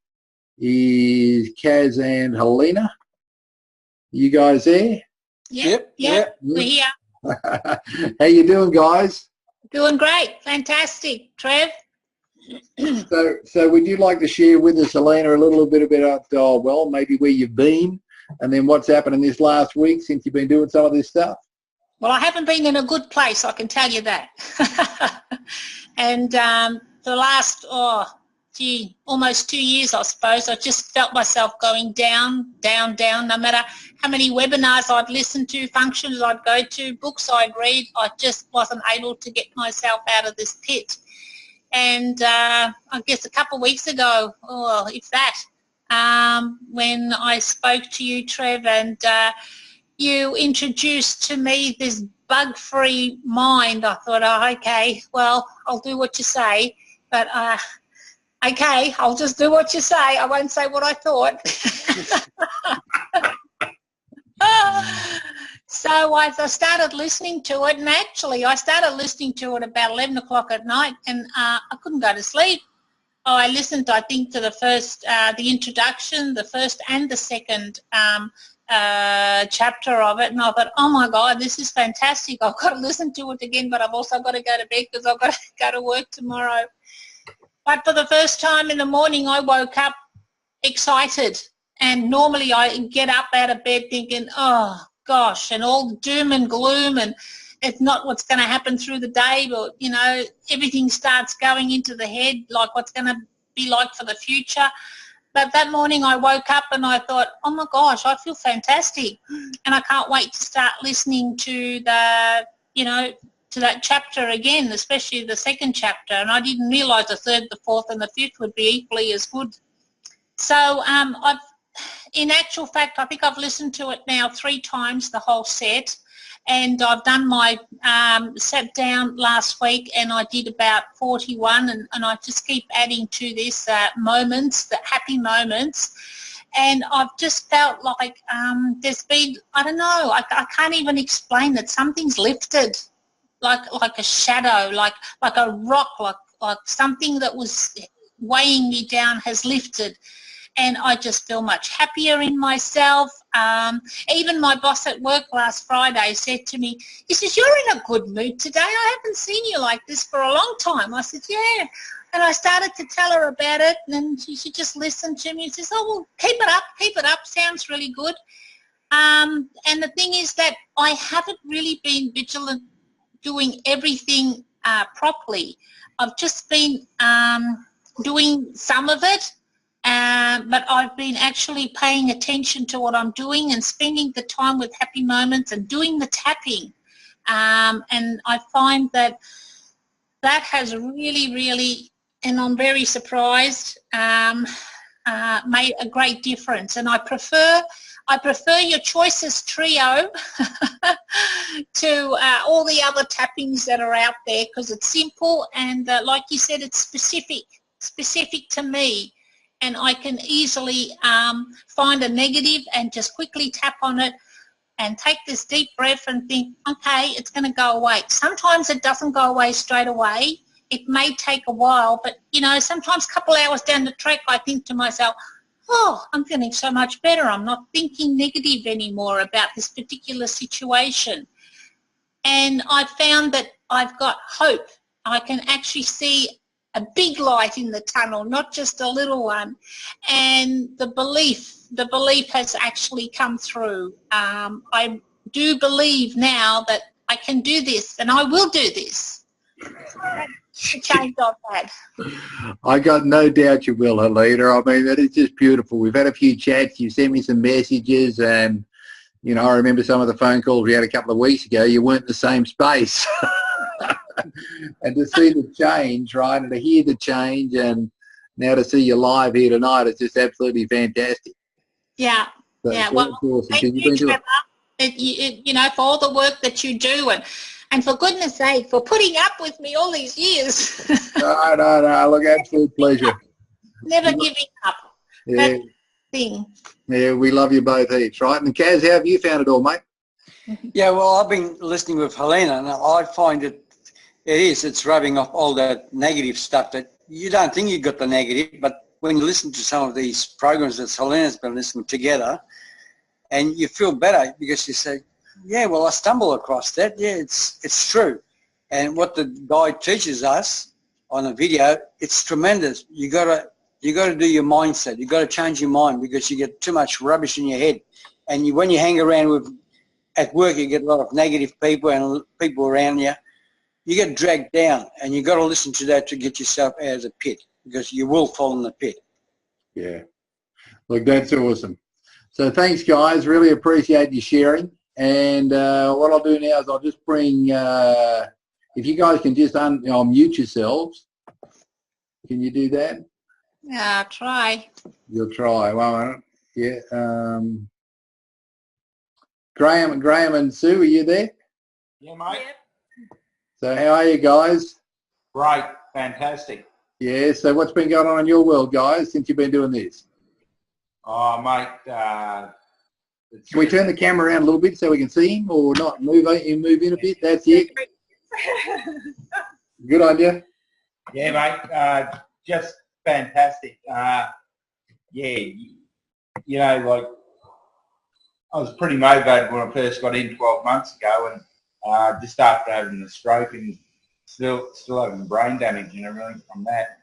is Kaz and Helena. You guys there? Yep. We're here. How you doing, guys? Doing great. Fantastic. Trev? So would you like to share with us, Helena, a little bit about, well, maybe where you've been and then what's happened in this last week since you've been doing some of this stuff? Well, I haven't been in a good place, I can tell you that. And the last, almost 2 years, I suppose, I just felt myself going down, down, down. No matter how many webinars I'd listen to, functions I'd go to, books I'd read, I just wasn't able to get myself out of this pit. And I guess a couple of weeks ago, if that, when I spoke to you, Trev, and you introduced to me this bug-free mind, I thought, okay, well, I'll do what you say, but okay, I'll just do what you say. I won't say what I thought. So I started listening to it, and actually I started listening to it about 11 o'clock at night, and I couldn't go to sleep. I listened, I think, to the first, the introduction, the first and the second chapter of it, and I thought, oh my God, this is fantastic. I've got to listen to it again, but I've also got to go to bed because I've got to go to work tomorrow. But for the first time in the morning, I woke up excited, and normally I get up out of bed thinking, oh gosh, and all doom and gloom, and it's not what's going to happen through the day, but, you know, everything starts going into the head, like what's going to be like for the future. But that morning I woke up and I thought, oh my gosh, I feel fantastic. And I can't wait to start listening to the, you know, to that chapter again, especially the second chapter. And I didn't realise the third, the fourth and the fifth would be equally as good. So in actual fact, I think I've listened to it now 3 times, the whole set. And I've done my, sat down last week and I did about 41 and I just keep adding to this moments, the happy moments. And I've just felt like there's been, I don't know, I can't even explain it. Something's lifted, like a shadow, like a rock, like something that was weighing me down has lifted. And I just feel much happier in myself. Even my boss at work last Friday said to me, he says, you're in a good mood today. I haven't seen you like this for a long time. I said, yeah. And I started to tell her about it, and she just listened to me and says, oh, well, keep it up, sounds really good. And the thing is that I haven't really been vigilant doing everything properly. I've just been doing some of it. But I've been actually paying attention to what I'm doing and spending the time with happy moments and doing the tapping. And I find that has really, really, and I'm very surprised, made a great difference. And I prefer your Choices Trio to all the other tappings that are out there, because it's simple and like you said, it's specific to me. And I can easily find a negative and just quickly tap on it and take this deep breath and think, okay, it's going to go away. Sometimes it doesn't go away straight away. It may take a while, but, you know, sometimes a couple hours down the track I think to myself, oh, I'm feeling so much better. I'm not thinking negative anymore about this particular situation. And I found that I've got hope. I can actually see a big light in the tunnel, not just a little one. And the belief has actually come through. I do believe now that I can do this and I will do this. To change of that. I got no doubt you will, Helena. I mean, that is just beautiful. We've had a few chats. You sent me some messages, and, you know, I remember some of the phone calls we had a couple of weeks ago. You weren't in the same space. And to see the change, right, and to hear the change, and now to see you live here tonight, it's just absolutely fantastic. Yeah, So yeah. Well, awesome. thank you, Trevor, you know, for all the work that you do, and for goodness sake, for putting up with me all these years. No, look, absolute pleasure. Never giving up. Yeah. That's the thing. Yeah, we love you both heaps, right? And Kaz, how have you found it all, mate? Yeah, well, I've been listening with Helena, and I find it's rubbing off all that negative stuff that you don't think you got the negative, but when you listen to some of these programs that Helena's been listening together, and you feel better because you say, yeah, well, I stumble across that. Yeah, it's true. And what the guy teaches us on a video, it's tremendous. You gotta do your mindset. You got to change your mind, because you get too much rubbish in your head. And when you hang around at work, you get a lot of negative people and people around you. You get dragged down, and you got to listen to that to get yourself out of the pit, because you will fall in the pit. Yeah. Look, that's awesome. So thanks, guys. Really appreciate you sharing. And what I'll do now is I'll just bring, if you guys can just mute yourselves. Can you do that? Yeah, I'll try. You'll try. Well, yeah. Graham and Sue, are you there? Yeah, mate. So how are you guys? Great. Fantastic. Yeah, so what's been going on in your world, guys, since you've been doing this? Oh, mate. Can we turn the camera around a little bit so we can see him, or not? Move in a bit. That's it. Good on you. Yeah, mate. Just fantastic. Yeah, you know, like, I was pretty motivated when I first got in 12 months ago, and just after having the stroke and still having brain damage and everything from that.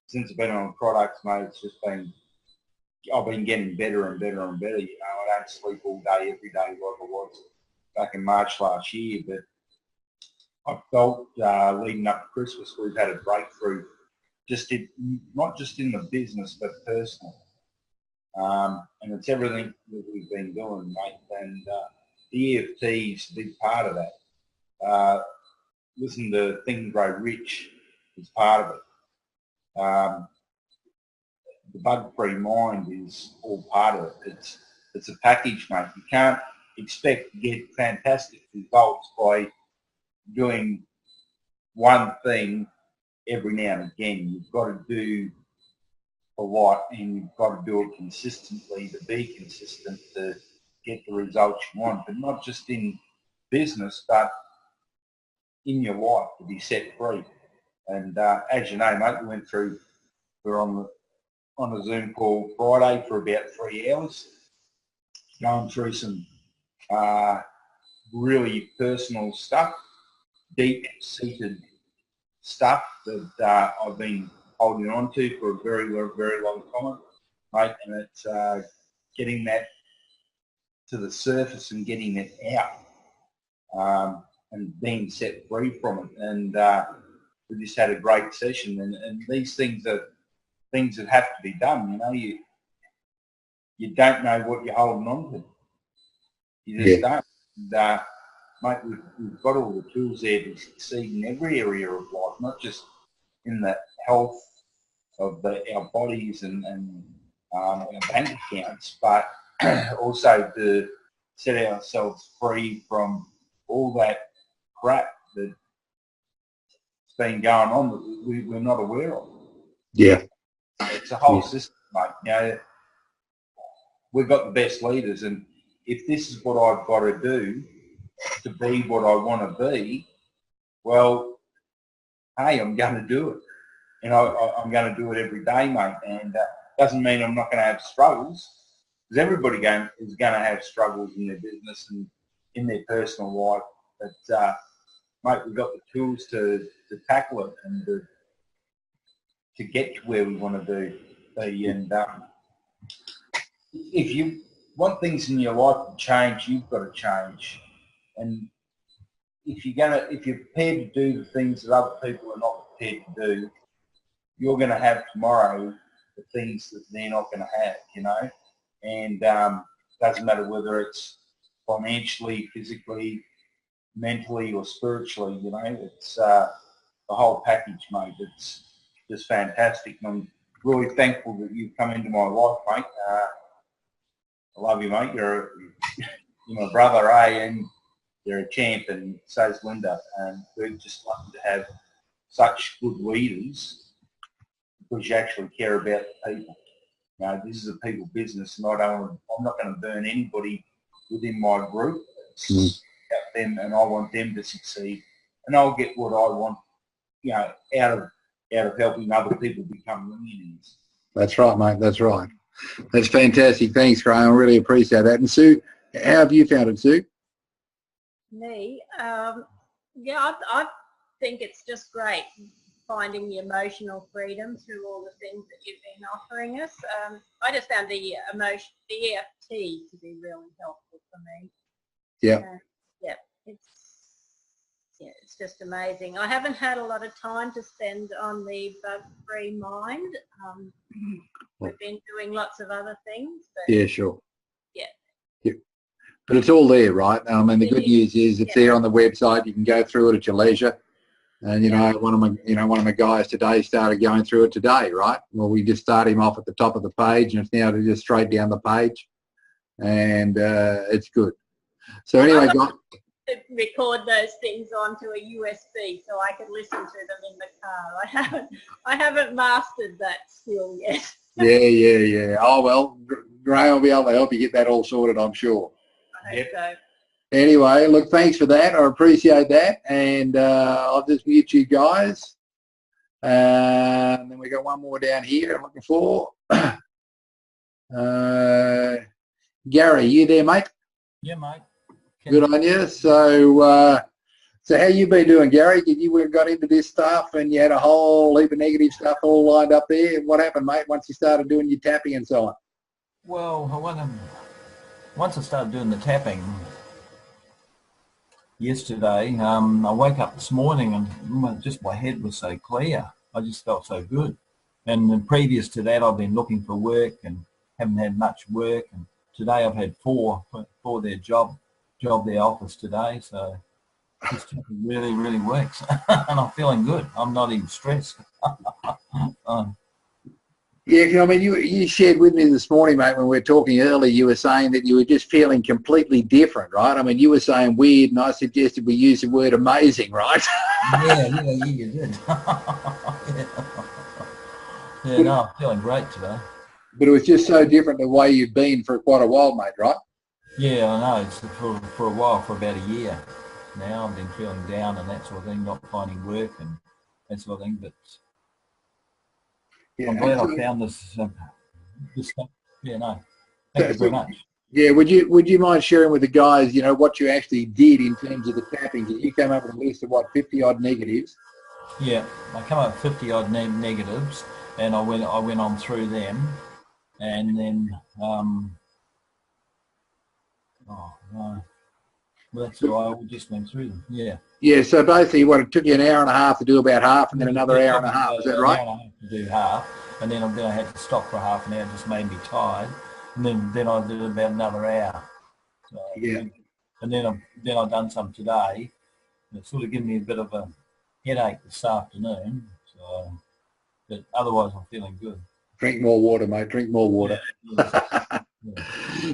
Since I've been on the products, mate, it's just been, I've been getting better and better and better. You know, I don't sleep all day, every day like I was. back in March last year, but I felt leading up to Christmas we've had a breakthrough, not just in the business but personally, and it's everything that we've been doing, mate. And the EFT is a big part of that. Listen to Think Grow Rich is part of it. The bug-free mind is all part of it. It's a package, mate. You can't expect to get fantastic results by doing one thing every now and again. You've got to do a lot, and you've got to do it consistently to be consistent to get the results you want, but not just in business, but in your life to be set free. And as you know, mate, we're on a Zoom call Friday for about 3 hours, going through some really personal stuff, deep-seated stuff that I've been holding on to for a very, very long time, mate, and it's getting that to the surface and getting it out and being set free from it. And we just had a great session, and these things are things that have to be done. You know, you don't know what you're holding on to. You just don't. And, mate, we've got all the tools there to succeed in every area of life, not just in the health of our bodies and our bank accounts, but also to set ourselves free from all that crap that's been going on that we're not aware of. Yeah. It's a whole system, mate. You know, we've got the best leaders, and if this is what I've got to do to be what I want to be, well, hey, I'm going to do it. And I'm going to do it every day, mate. And doesn't mean I'm not going to have struggles, because everybody is going to have struggles in their business and in their personal life. But, mate, we've got the tools to tackle it and to get to where we want to be. And if you want things in your life to change, you've got to change. And if you're prepared to do the things that other people are not prepared to do, you're going to have tomorrow the things that they're not going to have, you know. And doesn't matter whether it's financially, physically, mentally, or spiritually, you know. It's the whole package, mate. It's just fantastic. And I'm really thankful that you've come into my life, mate. I love you, mate. You're my brother, and you're a champ, and so's Linda. And we're just lucky to have such good leaders because you actually care about the people. You know, this is a people business, and I'm not going to burn anybody within my group. It's about them, and I want them to succeed, and I'll get what I want, you know, out of helping other people become millionaires. That's right, mate. That's right. That's fantastic. Thanks, Graham. I really appreciate that. And Sue, how have you found it, Sue? Me? Yeah, I think it's just great finding the emotional freedom through all the things that you've been offering us. I just found the EFT to be really helpful for me. Yeah. Yeah, it's just amazing. I haven't had a lot of time to spend on the bug-free mind. We've been doing lots of other things. But yeah, sure. Yeah. But it's all there, right? I mean, the good news is it's there on the website. You can go through it at your leisure. And you know, one of my guys today started going through it today, right? Well, we just start him off at the top of the page, and it's now just straight down the page, and it's good. So anyway, guys, record those things onto a USB so I could listen to them in the car. I haven't mastered that skill yet. Yeah. Oh well, Graham will be able to help you get that all sorted, I'm sure. I hope so. Anyway, look, thanks for that. I appreciate that. And I'll just mute you guys. And then we got one more down here I'm looking for. Gary, you there, mate? Yeah, mate. Good on you. So how you been doing, Gary? You got into this stuff and you had a whole heap of negative stuff all lined up there. What happened, mate, once you started doing your tapping and so on? Well, once I started doing the tapping, yesterday. I woke up this morning and just my head was so clear. I just felt so good. And then previous to that, I've been looking for work and haven't had much work. And today I've had four their job their office today. So it's really, really works. And I'm feeling good. I'm not even stressed. Yeah, I mean, you shared with me this morning, mate, when we were talking earlier, you were saying that you were just feeling completely different, right? I mean, you were saying weird, and I suggested we use the word amazing, right? Yeah, you did. Yeah, no, I'm feeling great today. But it was just so different the way you've been for quite a while, mate, right? Yeah, I know. It's for a while, for about a year now. I've been feeling down and that sort of thing, not finding work and that sort of thing. But yeah, I'm glad I found this stuff. Yeah, no. Thank you very much. Yeah, would you mind sharing with the guys, you know, what you actually did in terms of the tapping? You came up with a list of what, 50 odd negatives? Yeah, I come up with 50 odd negatives, and I went on through them, and then well, that's all. I just went through them. Yeah. Yeah. So basically, what, it took you an hour and a half to do about half, and then another hour and a half. Is that right? An hour and a half to do half, and then I had to stop for half an hour. It just made me tired, and then I did about another hour. So, yeah. And then I've done some today. It sort of given me a bit of a headache this afternoon. So, but otherwise, I'm feeling good. Drink more water, mate. Drink more water. Yeah.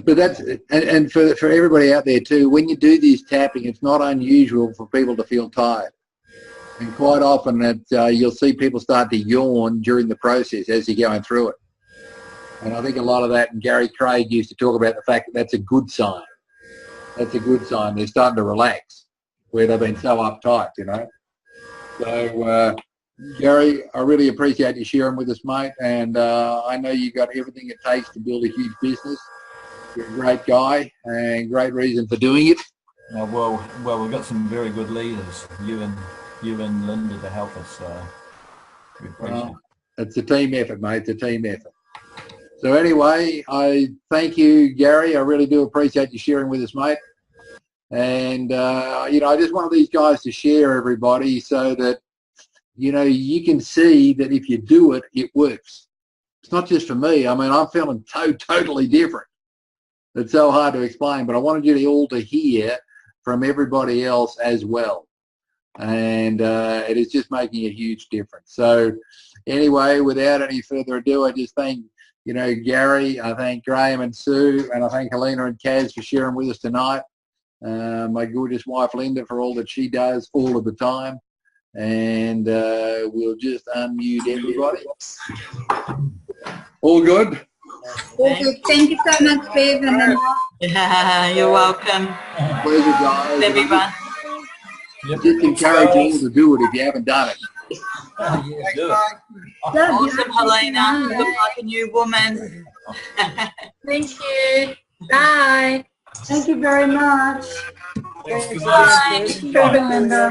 But that's and for everybody out there too, when you do this tapping, it's not unusual for people to feel tired, and quite often that you'll see people start to yawn during the process as you're going through it. And I think a lot of that, and Gary Craig used to talk about the fact that that's a good sign. That's a good sign. They're starting to relax where they've been so uptight, you know. So Gary, I really appreciate you sharing with us, mate, and I know you got everything it takes to build a huge business. You're a great guy and great reason for doing it. Well, we've got some very good leaders, you and Linda, to help us. We appreciate it. It's a team effort, mate. It's a team effort. So anyway, I thank you, Gary. I really do appreciate you sharing with us, mate. And, you know, I just wanted these guys to share, everybody, so that, you know, you can see that if you do it, it works. It's not just for me. I mean, I'm feeling totally different. It's so hard to explain, but I wanted you all to hear from everybody else as well. And it is just making a huge difference. So anyway, without any further ado, I just thank, you know, Gary, I thank Graham and Sue, and I thank Helena and Kaz for sharing with us tonight. My gorgeous wife, Linda, for all that she does all of the time. And we'll just unmute everybody. All good? All good. Thank you so much, Bev. You're welcome. Pleasure, guys. Everyone. Just encourage you all to do it if you haven't done it. Yeah, do it. Awesome, Helena. You look like a new woman. Thank you. Bye. Thank you very much. Bye. Linda.